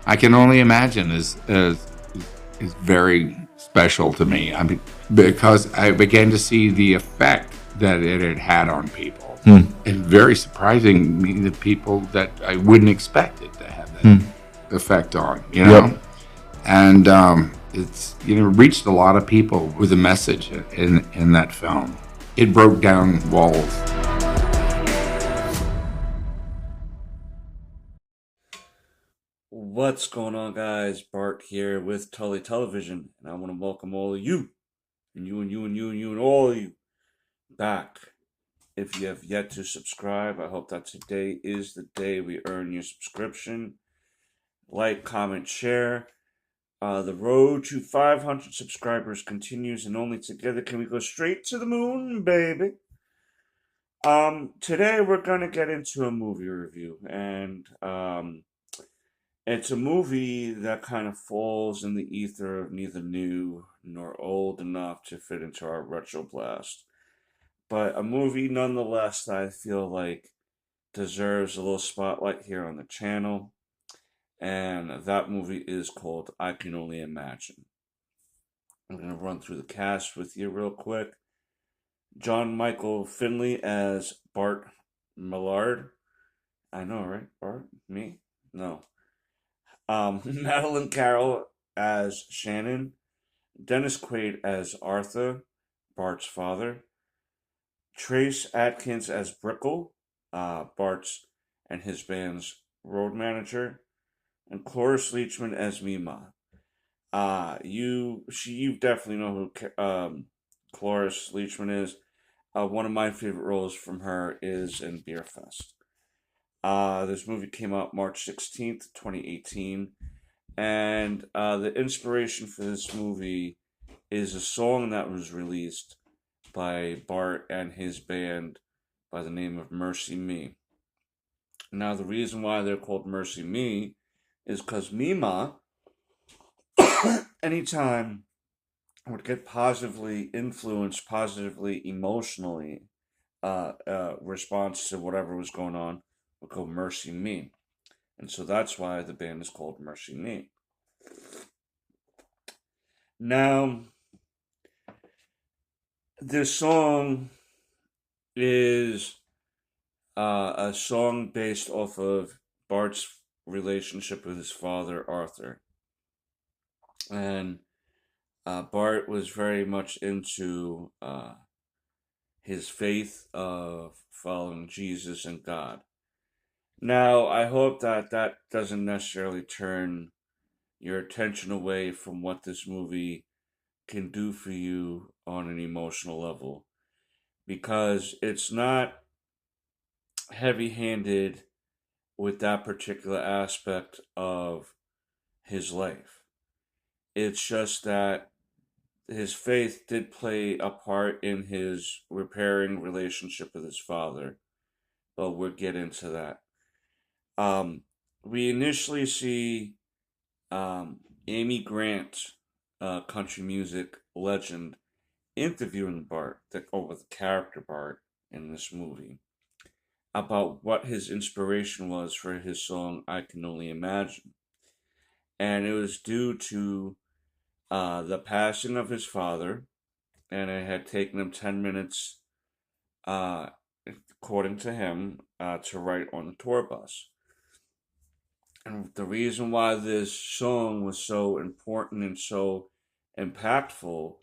I can only imagine is very special to me. I mean, because I began to see the effect that it had had on people, Hmm. and very surprising me the people that I wouldn't expect it to have that Hmm. effect on. Yep. And it's reached a lot of people with a message in that film. It broke down walls. What's going on, guys? Bart here with Tully Television, and I want to welcome all of you, and you, and you, and you, and you, and all of you back. If you have yet to subscribe, I hope that today is the day we earn your subscription. Like, comment, share. The road to 500 subscribers continues, and only together can we go straight to the moon, baby. Today we're gonna get into a movie review, and it's a movie that kind of falls in the ether of neither new nor old enough to fit into our retro blast, but a movie nonetheless that I feel like deserves a little spotlight here on the channel, and that movie is called I Can Only Imagine. I'm going to run through the cast with you real quick. John Michael Finley as Bart Millard. I know, right? Bart? Me? No. Madeline Carroll as Shannon. Dennis Quaid as Arthur, Bart's father. Trace Atkins as Brickle, Bart's and his band's road manager. And Cloris Leachman as Mima. You definitely know who Cloris Leachman is. One of my favorite roles from her is in Beer Fest. This movie came out March 16th, 2018. And the inspiration for this movie is a song that was released by Bart and his band by the name of Mercy Me. Now, the reason why they're called Mercy Me is because Mima, anytime would get positively influenced, positively emotionally, response to whatever was going on, would go Mercy Me. And so that's why the band is called Mercy Me. Now, this song is a song based off of Bart's relationship with his father, Arthur. And Bart was very much into his faith of following Jesus and God. Now, I hope that that doesn't necessarily turn your attention away from what this movie can do for you on an emotional level, because it's not heavy handed with that particular aspect of his life. It's just that his faith did play a part in his repairing relationship with his father, but we'll get into that. Um, we initially see Amy Grant, country music legend, interviewing Bart, or the character Bart in this movie, about what his inspiration was for his song "I Can Only Imagine," and it was due to the passing of his father, and it had taken him 10 minutes, uh, according to him, to write on the tour bus. And the reason why this song was so important and so impactful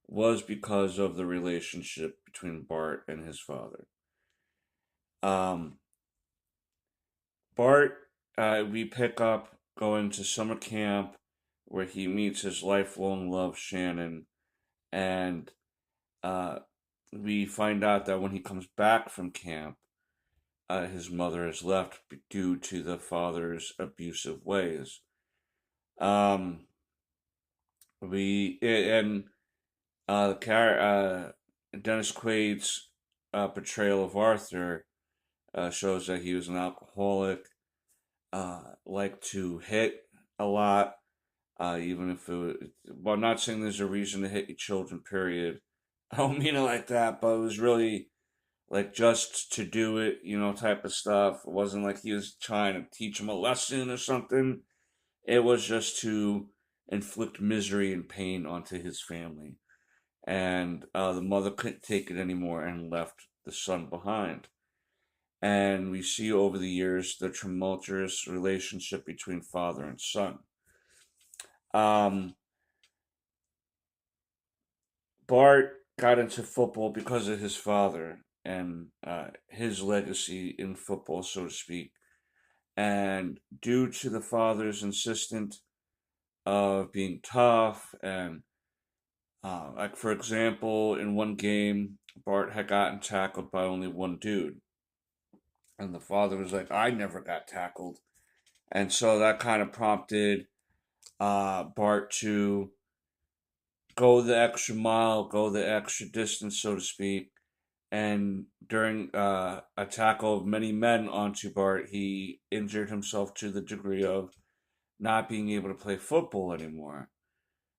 was because of the relationship between Bart and his father. Um, Bart, we pick up going to summer camp where he meets his lifelong love, Shannon, and uh, we find out that when he comes back from camp, his mother has left due to the father's abusive ways. Um, and Dennis Quaid's portrayal of Arthur shows that he was an alcoholic, liked to hit a lot, even if well, I'm not saying there's a reason to hit your children, period. I don't mean it like that, but it was really like just to do it, type of stuff. It wasn't like he was trying to teach him a lesson or something. It was just to inflict misery and pain onto his family. And the mother couldn't take it anymore and left the son behind. And we see over the years the tumultuous relationship between father and son. Um, Bart got into football because of his father and his legacy in football, so to speak. And due to the father's insistence of being tough and like for example, in one game, Bart had gotten tackled by only one dude, and the father was like, "I never got tackled," and so that kind of prompted Bart to go the extra mile, go the extra distance, so to speak. And during a tackle of many men onto Bart, he injured himself to the degree of not being able to play football anymore.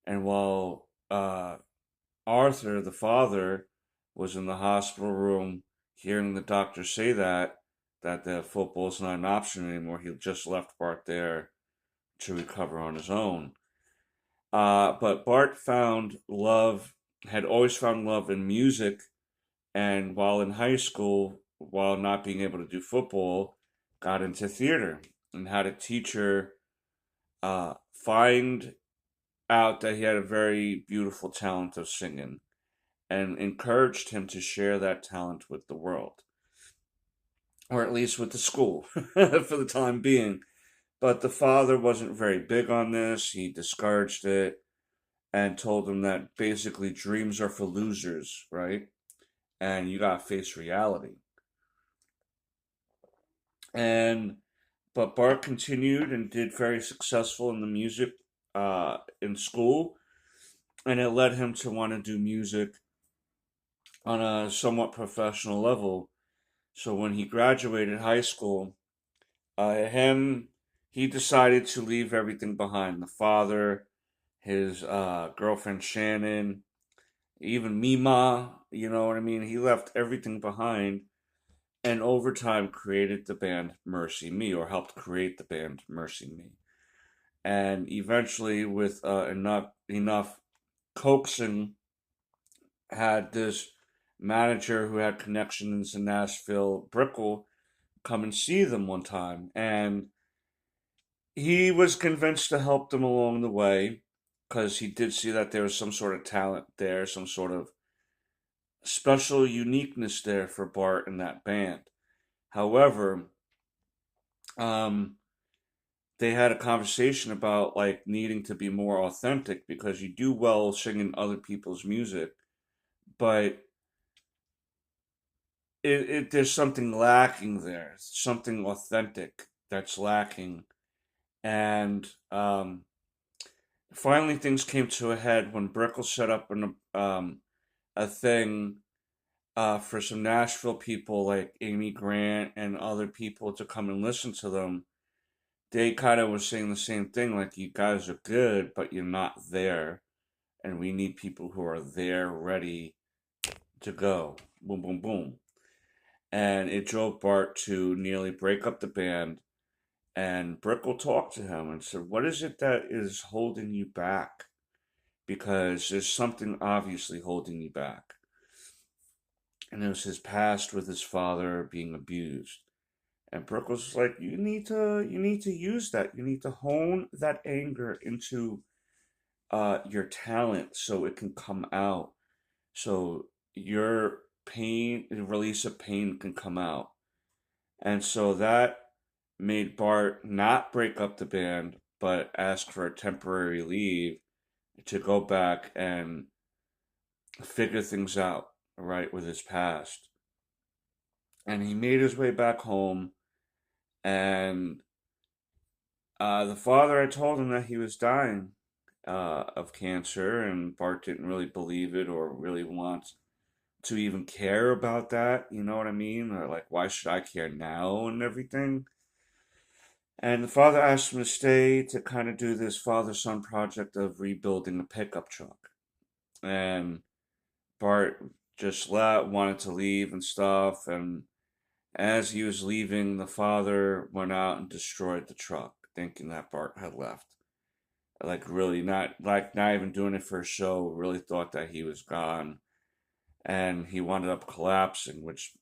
And while Arthur, the father, was in the hospital room hearing the doctor say that the football's not an option anymore, he just left Bart there to recover on his own. But Bart found love, had always found love in music, and while in high school, while not being able to do football, got into theater and had a teacher find out that he had a very beautiful talent of singing and encouraged him to share that talent with the world, or at least with the school for the time being. But the father wasn't very big on this. He discouraged it and told him that basically dreams are for losers, right? And you gotta face reality. And but Bart continued and did very successful in the music in school, and it led him to want to do music on a somewhat professional level. So when he graduated high school, him he decided to leave everything behind. The father, his girlfriend Shannon, even Mima, you know what I mean? He left everything behind and over time created the band Mercy Me, or helped create the band Mercy Me. And eventually, with enough coaxing, had this manager who had connections in Nashville, Brickell, come and see them one time, and he was convinced to help them along the way because he did see that there was some sort of talent there, some sort of special uniqueness there for Bart in that band. However, um, they had a conversation about like needing to be more authentic because you do well singing other people's music, but there's something lacking there, something authentic that's lacking, and finally things came to a head when Brickell set up a thing for some Nashville people like Amy Grant and other people to come and listen to them. They kind of were saying the same thing, like, you guys are good, but you're not there. And we need people who are there, ready to go. Boom, boom, boom. And it drove Bart to nearly break up the band. And Brickell talked to him and said, "What is it that is holding you back? Because there's something obviously holding you back." And it was his past with his father being abused. And Brooke was like, you need to use that. You need to hone that anger into your talent so it can come out. So your pain, the release of pain can come out. And so that made Bart not break up the band, but ask for a temporary leave to go back and figure things out, right, with his past. And he made his way back home, and the father had told him that he was dying of cancer, and Bart didn't really believe it or really want to even care about that. You know what I mean? Or like, why should I care now and everything? And the father asked him to stay to kind of do this father son project of rebuilding a pickup truck. And Bart just wanted to leave and stuff. And as he was leaving, the father went out and destroyed the truck. thinking that Bart had left. Like really not even doing it for a show, really thought that he was gone. And he wound up collapsing, which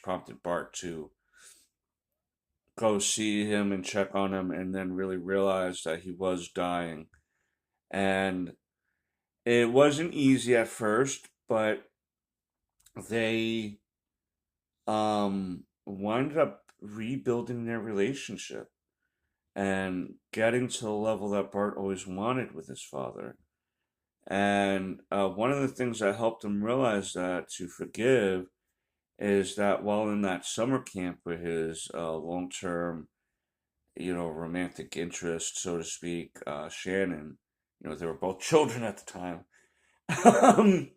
prompted Bart to go see him and check on him and then really realize that he was dying. And it wasn't easy at first, but they wound up rebuilding their relationship and getting to the level that Bart always wanted with his father. And one of the things that helped him realize that to forgive is that while in that summer camp with his long-term, romantic interest, so to speak, Shannon, they were both children at the time. um,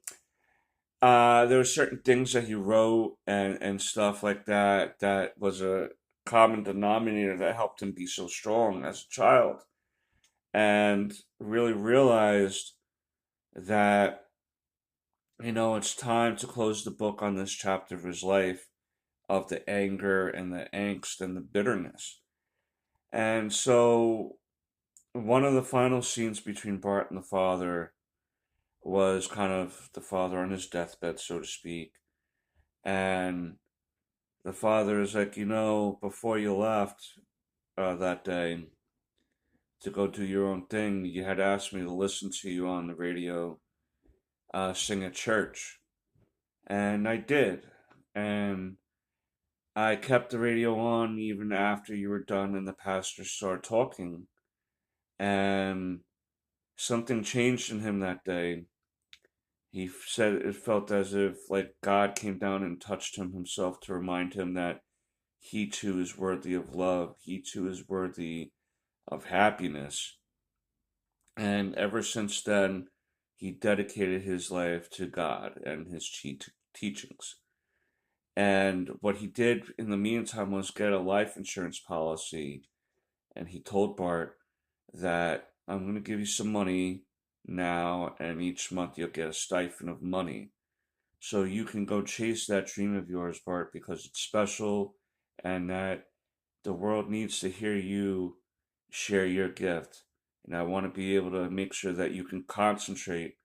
there were certain things that he wrote and stuff like that that was a common denominator that helped him be so strong as a child, and really realized that it's time to close the book on this chapter of his life of the anger and the angst and the bitterness. And so one of the final scenes between Bart and the father was kind of the father on his deathbed, so to speak. And the father is like, before you left that day to go do your own thing, you had asked me to listen to you on the radio sing at church. And I did. And I kept the radio on even after you were done and the pastor started talking. And something changed in him that day. He said it felt as if like God came down and touched him himself to remind him that he too is worthy of love. He too is worthy of happiness. And ever since then, he dedicated his life to God and his teachings. And what he did in the meantime was get a life insurance policy. And he told Bart that I'm going to give you some money now, and each month you'll get a stipend of money. So you can go chase that dream of yours, Bart, because it's special and that the world needs to hear you share your gift. And I want to be able to make sure that you can concentrate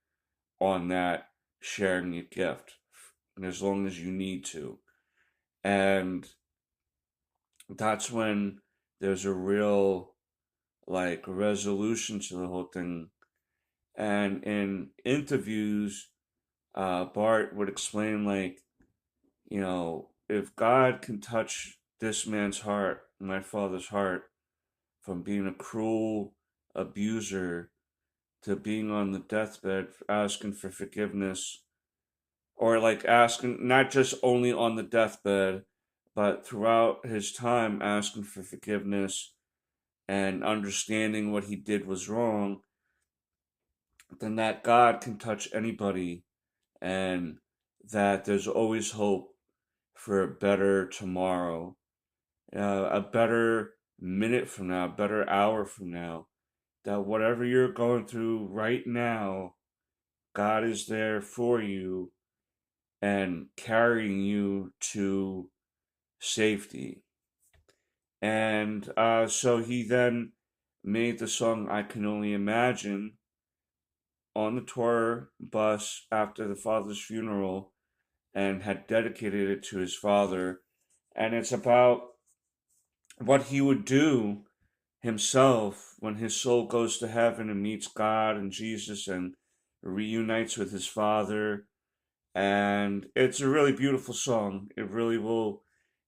on that sharing your gift, and as long as you need to. And that's when there's a real like resolution to the whole thing. And in interviews, Bart would explain like, if God can touch this man's heart, my father's heart, from being a cruel abuser to being on the deathbed asking for forgiveness, or like asking not just only on the deathbed, but throughout his time asking for forgiveness and understanding what he did was wrong, then that God can touch anybody, and that there's always hope for a better tomorrow, a better minute from now, a better hour from now. That whatever you're going through right now, God is there for you and carrying you to safety. And so he then made the song I Can Only Imagine on the tour bus after the father's funeral and had dedicated it to his father. And it's about what he would do himself when his soul goes to heaven and meets God and Jesus and reunites with his father. And it's a really beautiful song. It really will,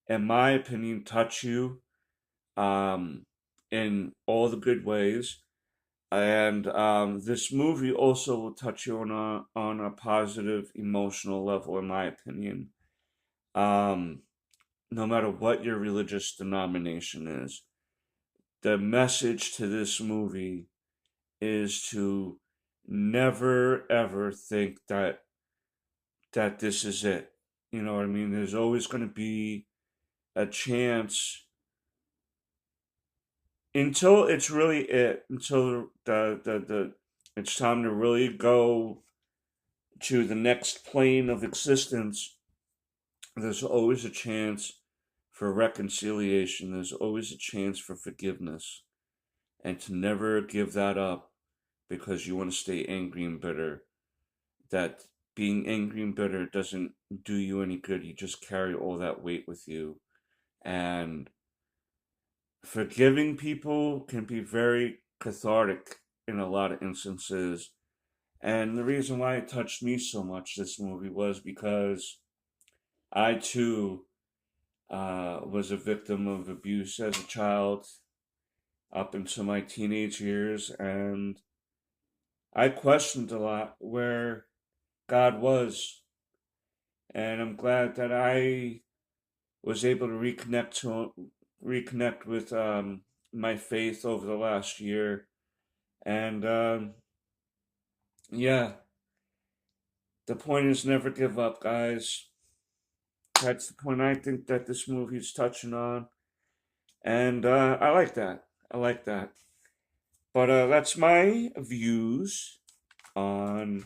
in my opinion, touch you um, in all the good ways. And this movie also will touch you on a positive emotional level, in my opinion. Um, no matter what your religious denomination is, the message to this movie is to never ever think that this is it. You know what I mean? There's always going to be a chance until it's really it, until the it's time to really go to the next plane of existence. There's always a chance for reconciliation. There's always a chance for forgiveness, and to never give that up because you want to stay angry and bitter. That being angry and bitter doesn't do you any good. You just carry all that weight with you. And forgiving people can be very cathartic in a lot of instances. And the reason why it touched me so much, this movie, was because I too was a victim of abuse as a child up into my teenage years, and I questioned a lot where God was, and I'm glad that I was able to reconnect with my faith over the last year, and yeah, the point is never give up, guys. That's the point I think that this movie is touching on, and I like that. I like that. But that's my views on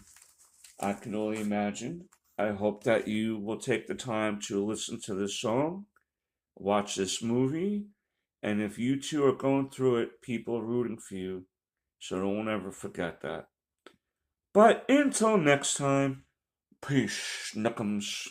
I Can Only Imagine. I hope that you will take the time to listen to this song, watch this movie, and if you two are going through it, people are rooting for you. So don't ever forget that. But until next time, peace, knuckums.